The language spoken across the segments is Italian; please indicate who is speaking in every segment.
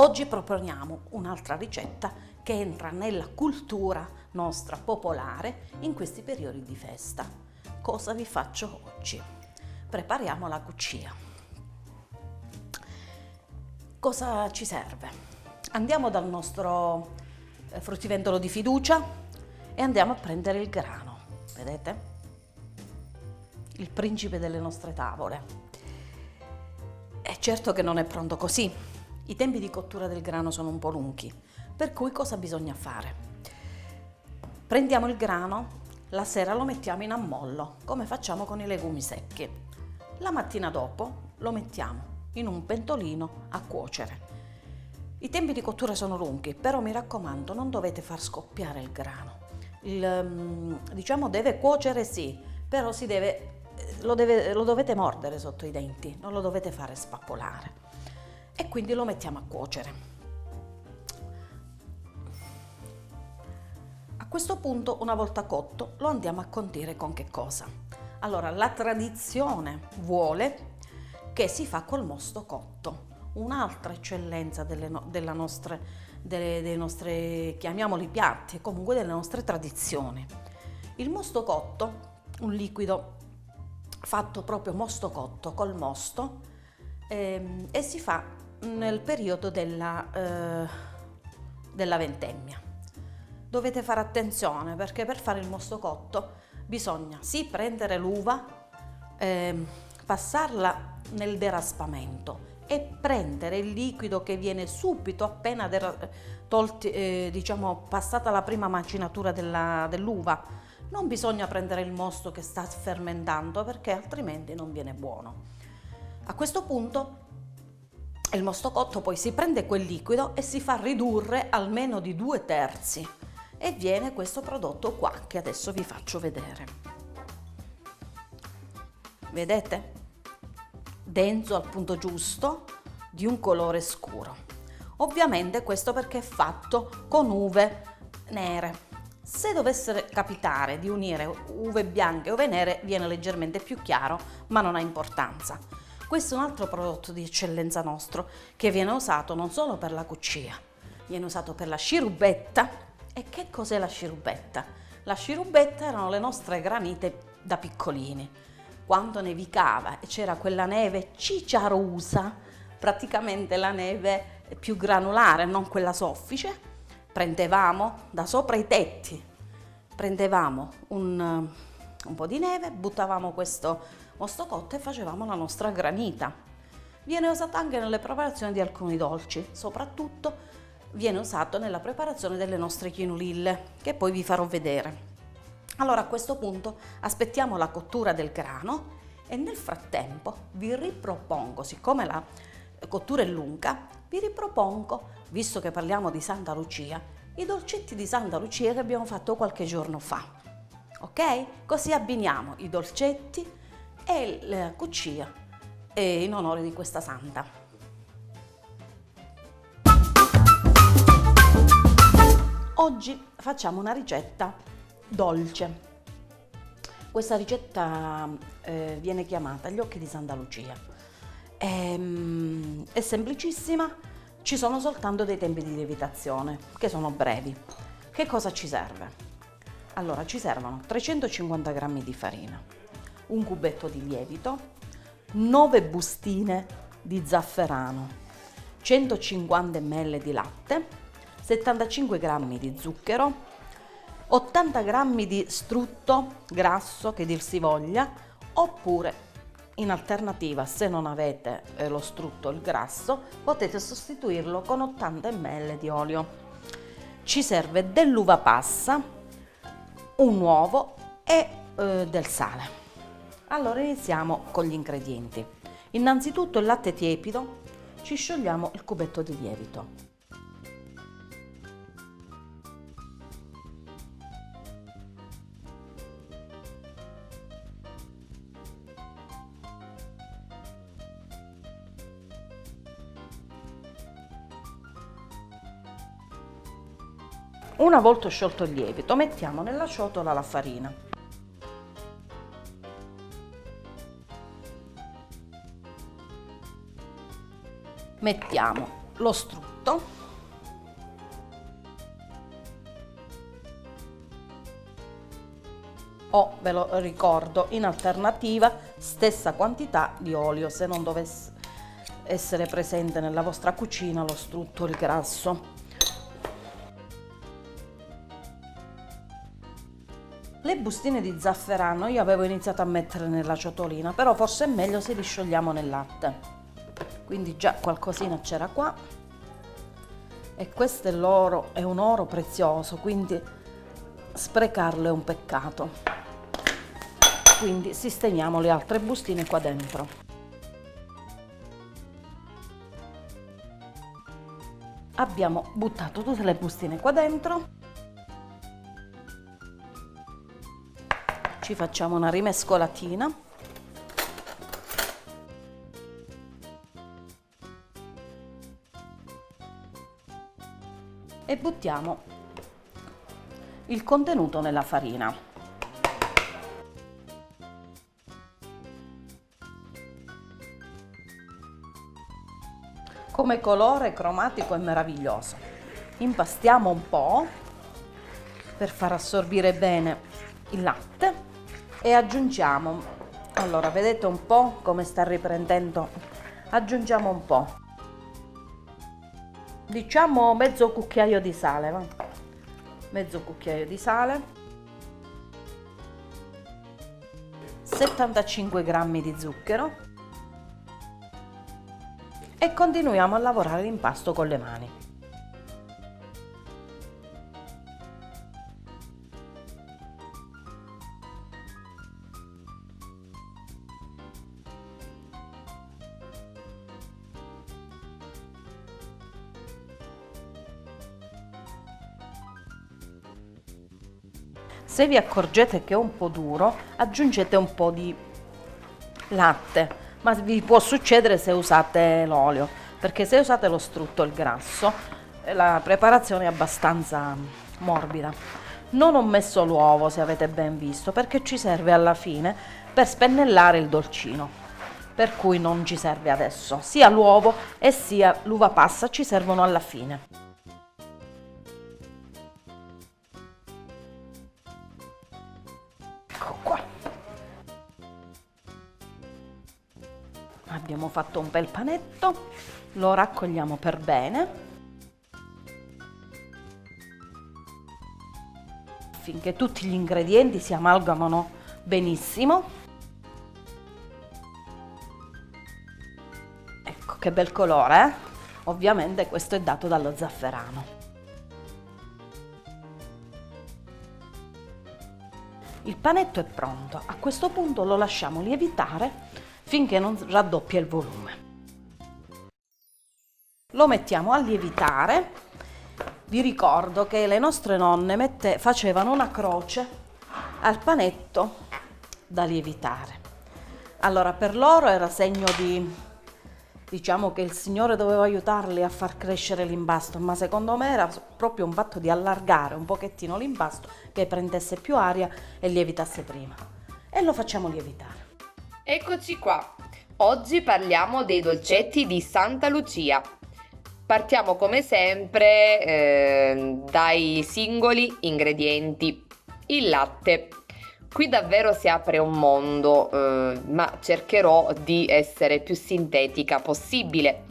Speaker 1: Oggi proponiamo un'altra ricetta che entra nella cultura nostra popolare in questi periodi di festa. Cosa vi faccio oggi? Prepariamo la cuccia. Cosa ci serve? Andiamo dal nostro fruttivendolo di fiducia e andiamo a prendere il grano. Vedete? Il principe delle nostre tavole. È certo che non è pronto così. I tempi di cottura del grano sono un po' lunghi, per cui cosa bisogna fare? Prendiamo il grano, la sera lo mettiamo in ammollo, come facciamo con i legumi secchi. La mattina dopo lo mettiamo in un pentolino a cuocere. I tempi di cottura sono lunghi, però mi raccomando, non dovete far scoppiare il grano. Diciamo deve cuocere sì, però lo dovete mordere sotto i denti, non lo dovete fare spappolare. E quindi lo mettiamo a cuocere. A questo punto, una volta cotto, lo andiamo a condire con che cosa? Allora, la tradizione vuole che si fa col mosto cotto, un'altra eccellenza dei nostri, chiamiamoli piatti, comunque delle nostre tradizioni. Il mosto cotto, un liquido fatto proprio mosto cotto col mosto, e si fa nel periodo della vendemmia. Dovete fare attenzione perché per fare il mosto cotto bisogna sì prendere l'uva, passarla nel deraspamento e prendere il liquido che viene subito appena passata la prima macinatura dell'uva. Non bisogna prendere il mosto che sta fermentando perché altrimenti non viene buono. A questo punto il mosto cotto poi si prende quel liquido e si fa ridurre almeno di 2/3 e viene questo prodotto qua che adesso vi faccio vedere. Vedete? Denso al punto giusto, di un colore scuro. Ovviamente questo perché è fatto con uve nere. Se dovesse capitare di unire uve bianche e uve nere viene leggermente più chiaro, ma non ha importanza. Questo è un altro prodotto di eccellenza nostro che viene usato non solo per la cuccia, viene usato per la scirubbetta. E che cos'è la scirubbetta? La scirubbetta erano le nostre granite da piccolini. Quando nevicava e c'era quella neve cicciarosa, praticamente la neve più granulare, non quella soffice, prendevamo da sopra i tetti, prendevamo un po' di neve, buttavamo questo mosto cotto e facevamo la nostra granita. Viene usata anche nelle preparazioni di alcuni dolci, soprattutto viene usato nella preparazione delle nostre chinulille, che poi vi farò vedere. Allora a questo punto aspettiamo la cottura del grano e nel frattempo vi ripropongo, siccome la cottura è lunga, vi ripropongo, visto che parliamo di Santa Lucia, i dolcetti di Santa Lucia che abbiamo fatto qualche giorno fa. Ok? Così abbiniamo i dolcetti e la cuccia in onore di questa santa. Oggi facciamo una ricetta dolce. Questa ricetta viene chiamata gli occhi di Santa Lucia. È semplicissima, ci sono soltanto dei tempi di lievitazione che sono brevi. Che cosa ci serve? Allora, ci servono 350 g di farina, un cubetto di lievito, 9 bustine di zafferano, 150 ml di latte, 75 g di zucchero, 80 g di strutto grasso che dir si voglia, oppure in alternativa, se non avete lo strutto o il grasso, potete sostituirlo con 80 ml di olio. Ci serve dell'uva passa, un uovo e del sale. Allora iniziamo con gli ingredienti. Innanzitutto il latte tiepido, ci sciogliamo il cubetto di lievito. Una volta sciolto il lievito, mettiamo nella ciotola la farina. Mettiamo lo strutto latte. O, ve lo ricordo, in alternativa stessa quantità di olio se non dovesse essere presente nella vostra cucina lo strutto o il grasso. Le bustine di zafferano io avevo iniziato a mettere nella ciotolina, però forse è meglio se li sciogliamo nel latte. Quindi già qualcosina c'era qua, e questo è l'oro, è un oro prezioso, quindi sprecarlo è un peccato. Quindi sistemiamo le altre bustine qua dentro. Abbiamo buttato tutte le bustine qua dentro. Ci facciamo una rimescolatina. E buttiamo il contenuto nella farina. Come colore cromatico è meraviglioso. Impastiamo un po' per far assorbire bene il latte e aggiungiamo, allora vedete un po' come sta riprendendo, aggiungiamo un po', diciamo mezzo cucchiaio di sale, va? Mezzo cucchiaio di sale, 75 grammi di zucchero, e continuiamo a lavorare l'impasto con le mani. Se vi accorgete che è un po' duro, aggiungete un po' di latte, ma vi può succedere se usate l'olio, perché se usate lo strutto, il grasso, la preparazione è abbastanza morbida. Non ho messo l'uovo, se avete ben visto, perché ci serve alla fine per spennellare il dolcino, per cui non ci serve adesso. Sia l'uovo e sia l'uva passa ci servono alla fine. Ecco qua. Abbiamo fatto un bel panetto, lo raccogliamo per bene finché tutti gli ingredienti si amalgamano benissimo. Ecco che bel colore, eh? Ovviamente questo è dato dallo zafferano. Il panetto è pronto, a questo punto lo lasciamo lievitare finché non raddoppia il volume. Lo mettiamo a lievitare. Vi ricordo che le nostre nonne facevano una croce al panetto da lievitare. Allora, per loro era segno diciamo che il Signore doveva aiutarli a far crescere l'impasto, ma secondo me era proprio un fatto di allargare un pochettino l'impasto, che prendesse più aria e lievitasse prima. E lo facciamo lievitare.
Speaker 2: Eccoci qua. Oggi parliamo dei dolcetti di Santa Lucia. Partiamo come sempre dai singoli ingredienti. Il latte. Qui davvero si apre un mondo, ma cercherò di essere più sintetica possibile.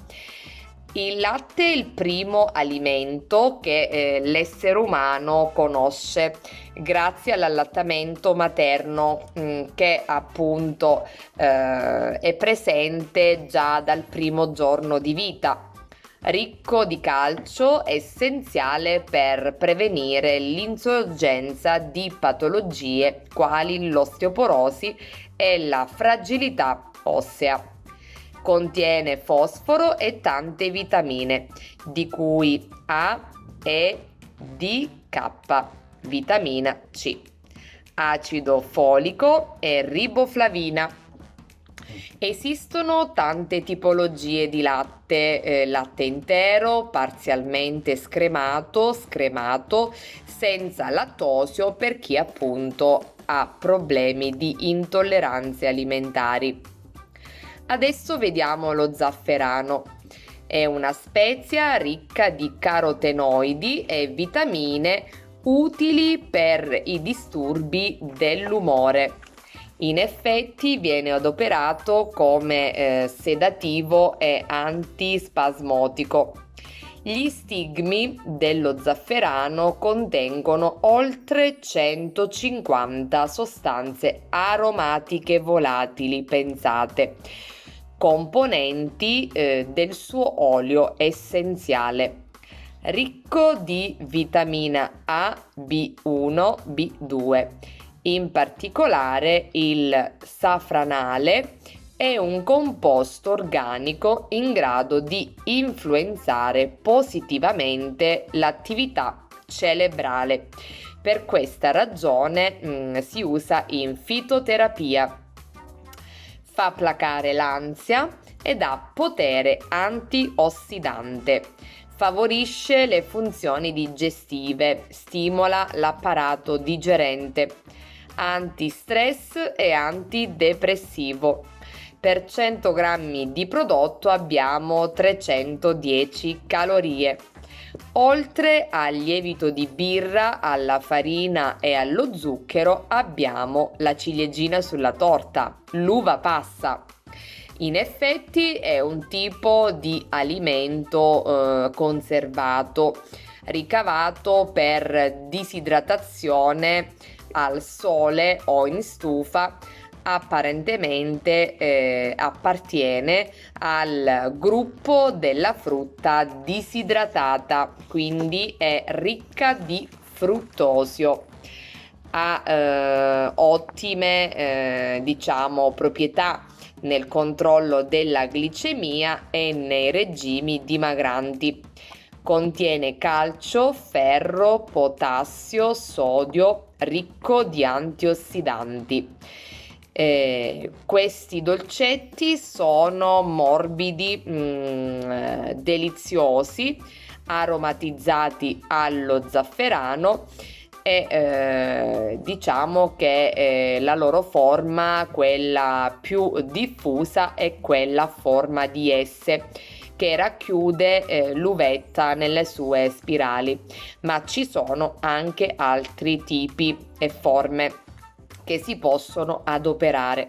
Speaker 2: Il latte è il primo alimento che l'essere umano conosce grazie all'allattamento materno che appunto è presente già dal primo giorno di vita. Ricco di calcio, essenziale per prevenire l'insorgenza di patologie quali l'osteoporosi e la fragilità ossea. Contiene fosforo e tante vitamine, di cui A, E, D, K, vitamina C, acido folico e riboflavina. Esistono tante tipologie di latte, latte intero, parzialmente scremato, senza lattosio per chi appunto ha problemi di intolleranze alimentari. Adesso vediamo lo zafferano. È una spezia ricca di carotenoidi e vitamine utili per i disturbi dell'umore. In effetti viene adoperato come sedativo e antispasmodico. Gli stigmi dello zafferano contengono oltre 150 sostanze aromatiche volatili, pensate, componenti del suo olio essenziale, ricco di vitamina A, B1, B2. In particolare il safranale è un composto organico in grado di influenzare positivamente l'attività cerebrale. Per questa ragione si usa in fitoterapia. Fa placare l'ansia ed ha potere antiossidante. Favorisce le funzioni digestive, stimola l'apparato digerente, antistress e antidepressivo. Per 100 grammi di prodotto abbiamo 310 calorie. Oltre al lievito di birra, alla farina e allo zucchero abbiamo la ciliegina sulla torta, l'uva passa. In effetti è un tipo di alimento conservato, ricavato per disidratazione al sole o in stufa. Apparentemente appartiene al gruppo della frutta disidratata, quindi è ricca di fruttosio. Ha ottime proprietà nel controllo della glicemia e nei regimi dimagranti. Contiene calcio, ferro, potassio, sodio, ricco di antiossidanti. Questi dolcetti sono morbidi, deliziosi, aromatizzati allo zafferano e diciamo che la loro forma, quella più diffusa, è quella a forma di S, che racchiude l'uvetta nelle sue spirali, ma ci sono anche altri tipi e forme che si possono adoperare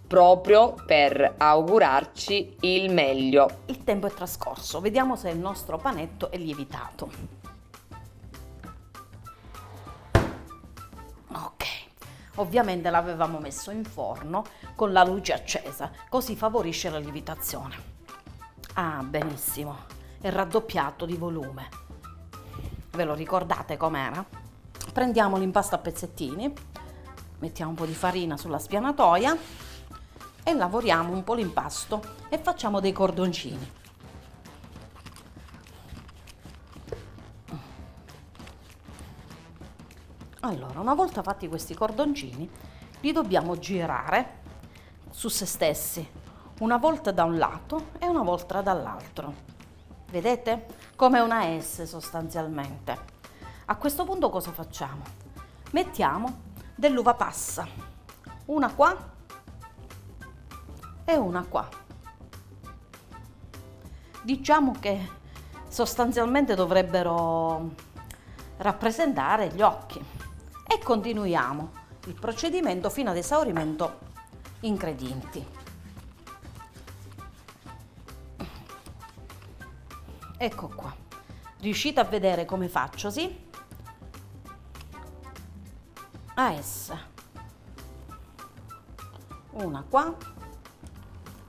Speaker 2: proprio per augurarci il meglio.
Speaker 1: Il tempo è trascorso, vediamo se il nostro panetto è lievitato. Ok, ovviamente l'avevamo messo in forno con la luce accesa, così favorisce la lievitazione. Ah, benissimo, è raddoppiato di volume. Ve lo ricordate com'era? Prendiamo l'impasto a pezzettini, mettiamo un po' di farina sulla spianatoia e lavoriamo un po' l'impasto e facciamo dei cordoncini. Allora, una volta fatti questi cordoncini, li dobbiamo girare su se stessi, una volta da un lato e una volta dall'altro. Vedete? Come una S sostanzialmente. A questo punto cosa facciamo? Mettiamo dell'uva passa, una qua e una qua. Diciamo che sostanzialmente dovrebbero rappresentare gli occhi e continuiamo il procedimento fino ad esaurimento ingredienti. Ecco qua, riuscite a vedere come faccio, sì? A S, una qua,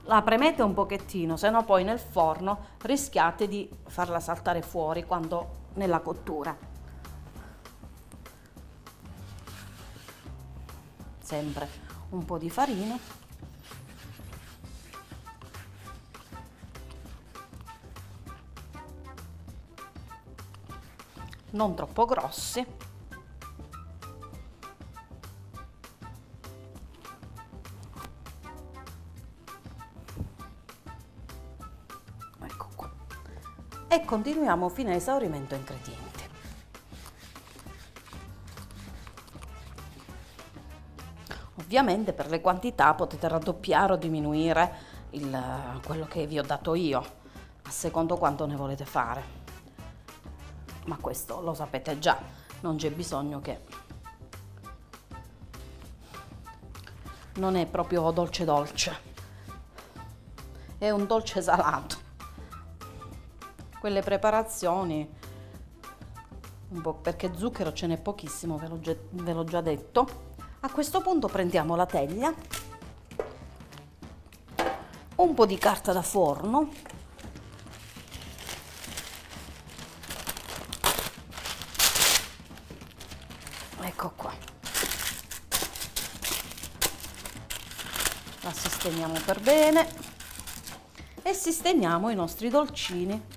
Speaker 1: la premete un pochettino, se no poi nel forno rischiate di farla saltare fuori quando nella cottura. Sempre un po' di farina. Non troppo grossi. Ecco qua. E continuiamo fino a esaurimento ingredienti. Ovviamente per le quantità potete raddoppiare o diminuire quello che vi ho dato io. a secondo quanto ne volete fare, ma questo lo sapete già, non c'è bisogno che... non è proprio dolce dolce, è un dolce salato. Quelle preparazioni, un po' perché zucchero ce n'è pochissimo, ve l'ho già detto. A questo punto prendiamo la teglia, un po' di carta da forno, ecco qua, la sistemiamo per bene e sistemiamo i nostri dolcini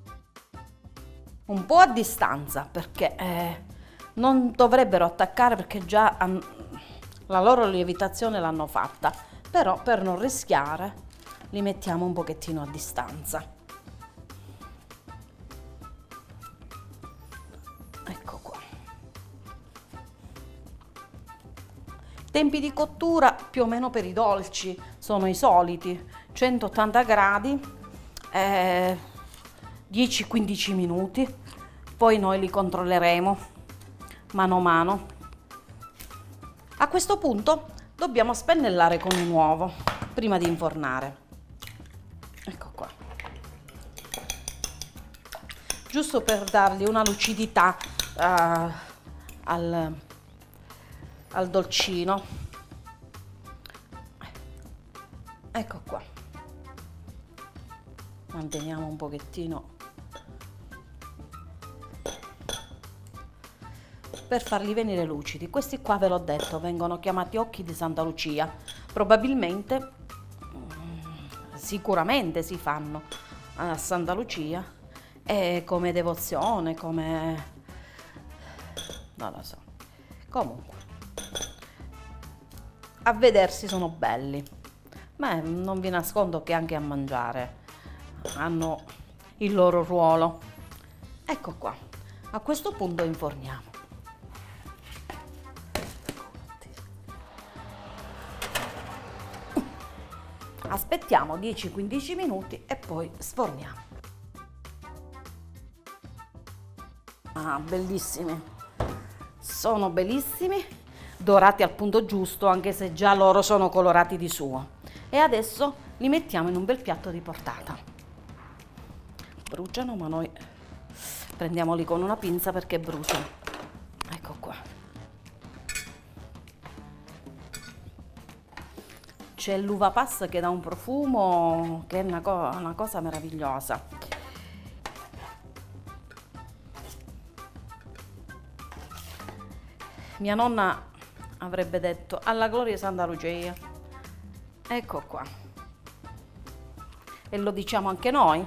Speaker 1: un po' a distanza, perché non dovrebbero attaccare, perché già la loro lievitazione l'hanno fatta, però per non rischiare li mettiamo un pochettino a distanza. Ecco qua. Tempi di cottura più o meno per i dolci sono i soliti, 180 gradi, 10-15 minuti, poi noi li controlleremo mano a mano. A questo punto dobbiamo spennellare con un uovo prima di infornare. Ecco qua. Giusto per dargli una lucidità al dolcino. Ecco qua. Manteniamo un pochettino per farli venire lucidi. Questi qua, ve l'ho detto, vengono chiamati occhi di Santa Lucia. Probabilmente, sicuramente si fanno a Santa Lucia, e come devozione, come... non lo so. Comunque, a vedersi sono belli, ma non vi nascondo che anche a mangiare hanno il loro ruolo. Ecco qua. A questo punto inforniamo. Aspettiamo 10-15 minuti e poi sforniamo. Ah, bellissimi, sono bellissimi, dorati al punto giusto, anche se già loro sono colorati di suo. E adesso li mettiamo in un bel piatto di portata. Bruciano, ma noi prendiamoli con una pinza perché bruciano. Ecco qua. C'è l'uva passa che dà un profumo che è una cosa meravigliosa. Mia nonna avrebbe detto alla gloria di Santa Lucia. Ecco qua. E lo diciamo anche noi.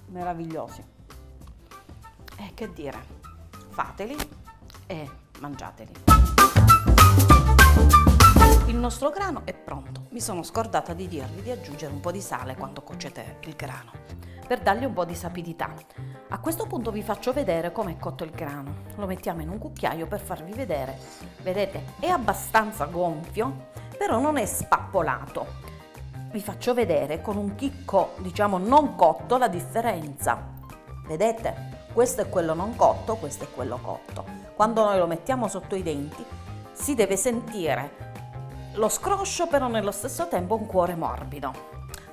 Speaker 1: Meravigliosi. E che dire? Fateli e mangiateli. Il nostro grano è pronto. Mi sono scordata di dirvi di aggiungere un po' di sale quando cuocete il grano, per dargli un po' di sapidità. A questo punto vi faccio vedere com'è cotto il grano. Lo mettiamo in un cucchiaio per farvi vedere. Vedete, è abbastanza gonfio, però non è spappolato. Vi faccio vedere con un chicco, diciamo, non cotto la differenza. Vedete? Questo è quello non cotto, questo è quello cotto. Quando noi lo mettiamo sotto i denti si deve sentire lo scroscio, però nello stesso tempo un cuore morbido.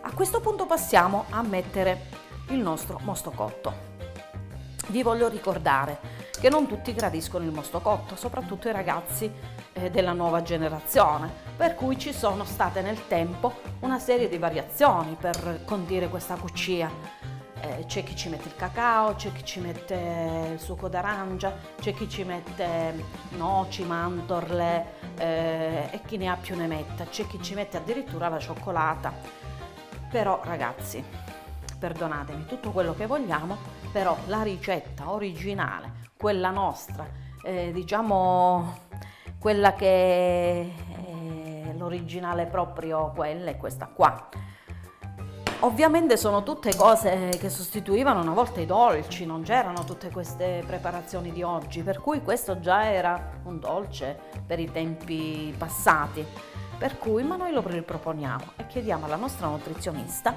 Speaker 1: A questo punto passiamo a mettere il nostro mosto cotto. Vi voglio ricordare che non tutti gradiscono il mosto cotto, soprattutto i ragazzi della nuova generazione, per cui ci sono state nel tempo una serie di variazioni per condire questa cuccia. C'è chi ci mette il cacao, c'è chi ci mette il succo d'arancia, c'è chi ci mette noci, mandorle e chi ne ha più ne metta, c'è chi ci mette addirittura la cioccolata. Però ragazzi, perdonatemi, tutto quello che vogliamo, però la ricetta originale, quella nostra, diciamo quella che è l'originale proprio, quella è questa qua. Ovviamente sono tutte cose che sostituivano una volta i dolci, non c'erano tutte queste preparazioni di oggi, per cui questo già era un dolce per i tempi passati. Per cui, ma noi lo riproponiamo e chiediamo alla nostra nutrizionista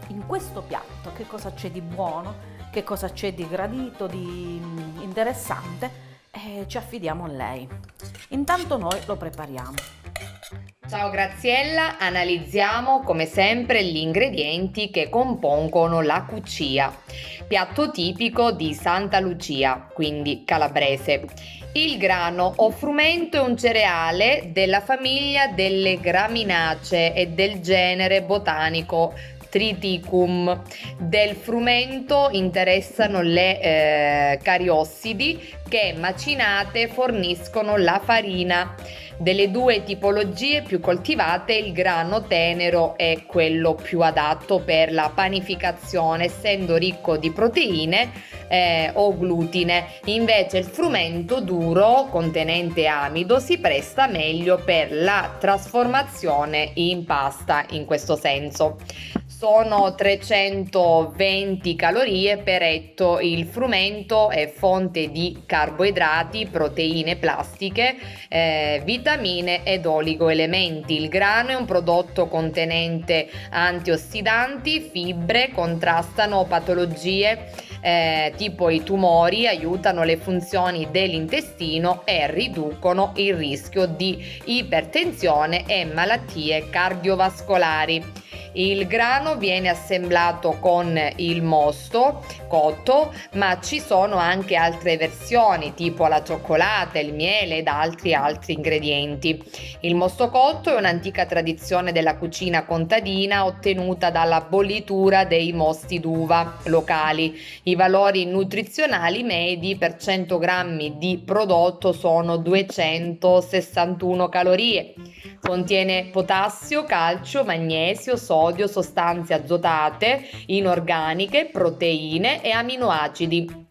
Speaker 1: in questo piatto che cosa c'è di buono, che cosa c'è di gradito, di interessante, e ci affidiamo a lei. Intanto noi lo prepariamo.
Speaker 2: Ciao Graziella, analizziamo come sempre gli ingredienti che compongono la cuccia, piatto tipico di Santa Lucia, quindi calabrese. Il grano o frumento è un cereale della famiglia delle graminacee e del genere botanico Triticum. Del frumento interessano le cariossidi che macinate forniscono la farina. Delle due tipologie più coltivate, il grano tenero è quello più adatto per la panificazione, essendo ricco di proteine o glutine. Invece il frumento duro, contenente amido, si presta meglio per la trasformazione in pasta, in questo senso. Sono 320 calorie per etto. Il frumento è fonte di carboidrati, proteine plastiche, vitamine ed oligoelementi. Il grano è un prodotto contenente antiossidanti, fibre, contrastano patologie tipo i tumori, aiutano le funzioni dell'intestino e riducono il rischio di ipertensione e malattie cardiovascolari. Il grano viene assemblato con il mosto cotto, ma ci sono anche altre versioni tipo la cioccolata, il miele ed altri ingredienti. Il mosto cotto è un'antica tradizione della cucina contadina ottenuta dalla bollitura dei mosti d'uva locali. I valori nutrizionali medi per 100 grammi di prodotto sono 261 calorie. Contiene potassio, calcio, magnesio, sodio, sostanze azotate, inorganiche, proteine e aminoacidi.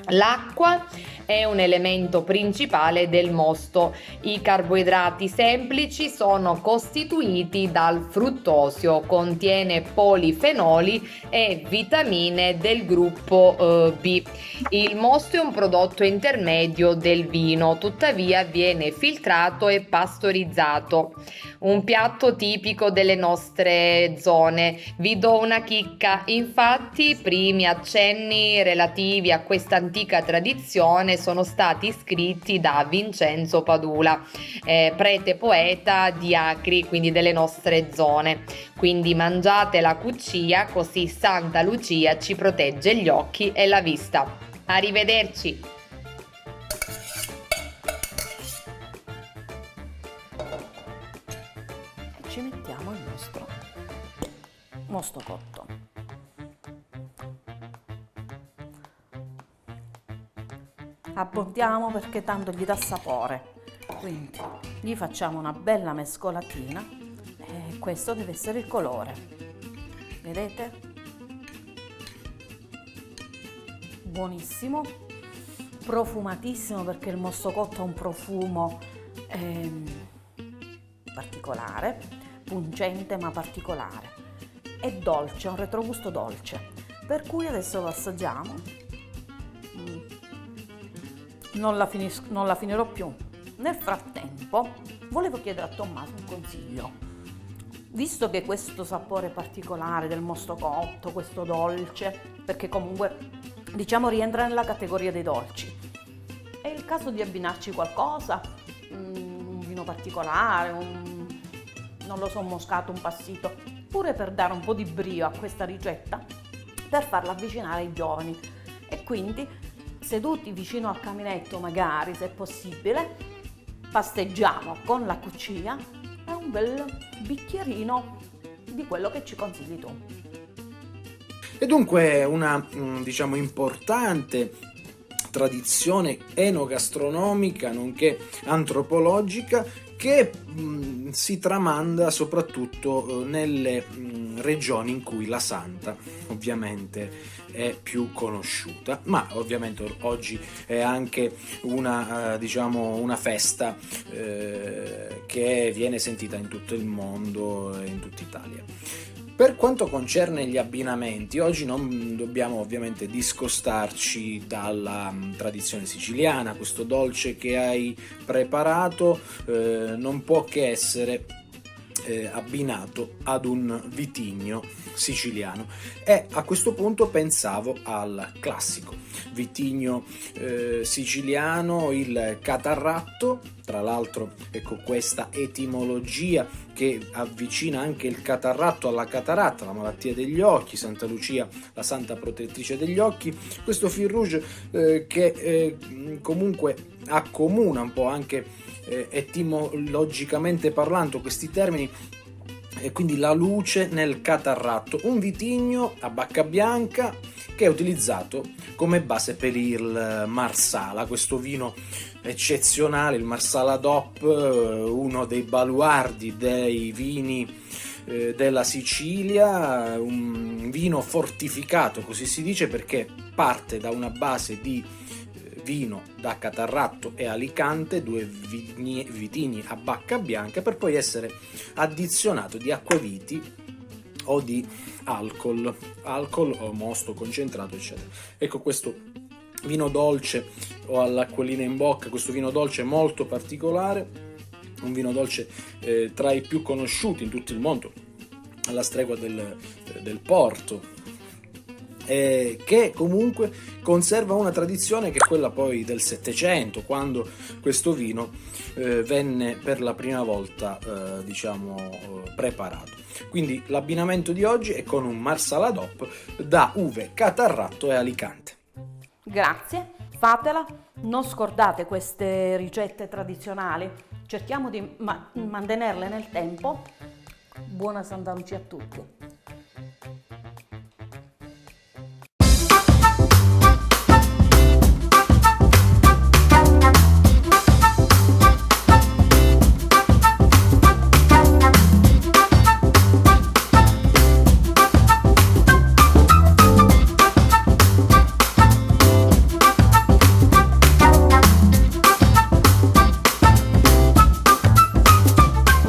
Speaker 2: L'acqua è un elemento principale del mosto. I carboidrati semplici sono costituiti dal fruttosio, contiene polifenoli e vitamine del gruppo B. Il mosto è un prodotto intermedio del vino, tuttavia viene filtrato e pastorizzato. Un piatto tipico delle nostre zone. Vi do una chicca: infatti i primi accenni relativi a questa antica tradizione sono stati scritti da Vincenzo Padula, prete poeta di Acri, quindi delle nostre zone. Quindi mangiate la cuccia, così Santa Lucia ci protegge gli occhi e la vista. Arrivederci!
Speaker 1: Ci mettiamo il nostro mosto cotto. Abbondiamo perché tanto gli dà sapore, quindi gli facciamo una bella mescolatina e questo deve essere il colore, vedete? Buonissimo, profumatissimo perché il mosto cotto ha un profumo particolare, pungente ma particolare, è dolce, ha un retrogusto dolce, per cui adesso lo assaggiamo. Non la finirò più. Nel frattempo volevo chiedere a Tommaso un consiglio, visto che questo sapore particolare del mosto cotto, questo dolce, perché comunque diciamo rientra nella categoria dei dolci, è il caso di abbinarci qualcosa, un vino particolare, non lo so, un moscato, un passito, pure per dare un po' di brio a questa ricetta, per farla avvicinare ai giovani. E quindi seduti vicino al caminetto, magari se è possibile, pasteggiamo con la cuccia e un bel bicchierino di quello che ci consigli tu.
Speaker 3: E dunque una diciamo importante tradizione enogastronomica nonché antropologica che si tramanda soprattutto nelle regioni in cui la Santa ovviamente è più conosciuta, ma ovviamente oggi è anche una festa che viene sentita in tutto il mondo e in tutta Italia. Per quanto concerne gli abbinamenti, oggi non dobbiamo ovviamente discostarci dalla tradizione siciliana. Questo dolce che hai preparato non può che essere abbinato ad un vitigno siciliano. E a questo punto pensavo al classico vitigno siciliano, il Catarratto. Tra l'altro, ecco, questa etimologia che avvicina anche il catarratto alla cataratta, la malattia degli occhi, Santa Lucia, la santa protettrice degli occhi, questo fil rouge che comunque accomuna un po' anche etimologicamente parlando questi termini, e quindi la luce nel catarratto, un vitigno a bacca bianca che è utilizzato come base per il Marsala, questo vino eccezionale, il Marsala DOP, uno dei baluardi dei vini della Sicilia, un vino fortificato, così si dice, perché parte da una base di vino da Catarratto e Alicante, due vitigni a bacca bianca, per poi essere addizionato di acquaviti o di alcol o mosto concentrato, eccetera. Ecco, questo vino dolce o all'acquolina in bocca, questo vino dolce molto particolare, un vino dolce tra i più conosciuti in tutto il mondo, alla stregua del Porto, che comunque conserva una tradizione che è quella poi del Settecento, quando questo vino venne per la prima volta preparato. Quindi l'abbinamento di oggi è con un Marsala DOP da uve Catarratto e Alicante.
Speaker 1: Grazie, fatela, non scordate queste ricette tradizionali, cerchiamo di mantenerle nel tempo. Buona Santa Lucia a tutti.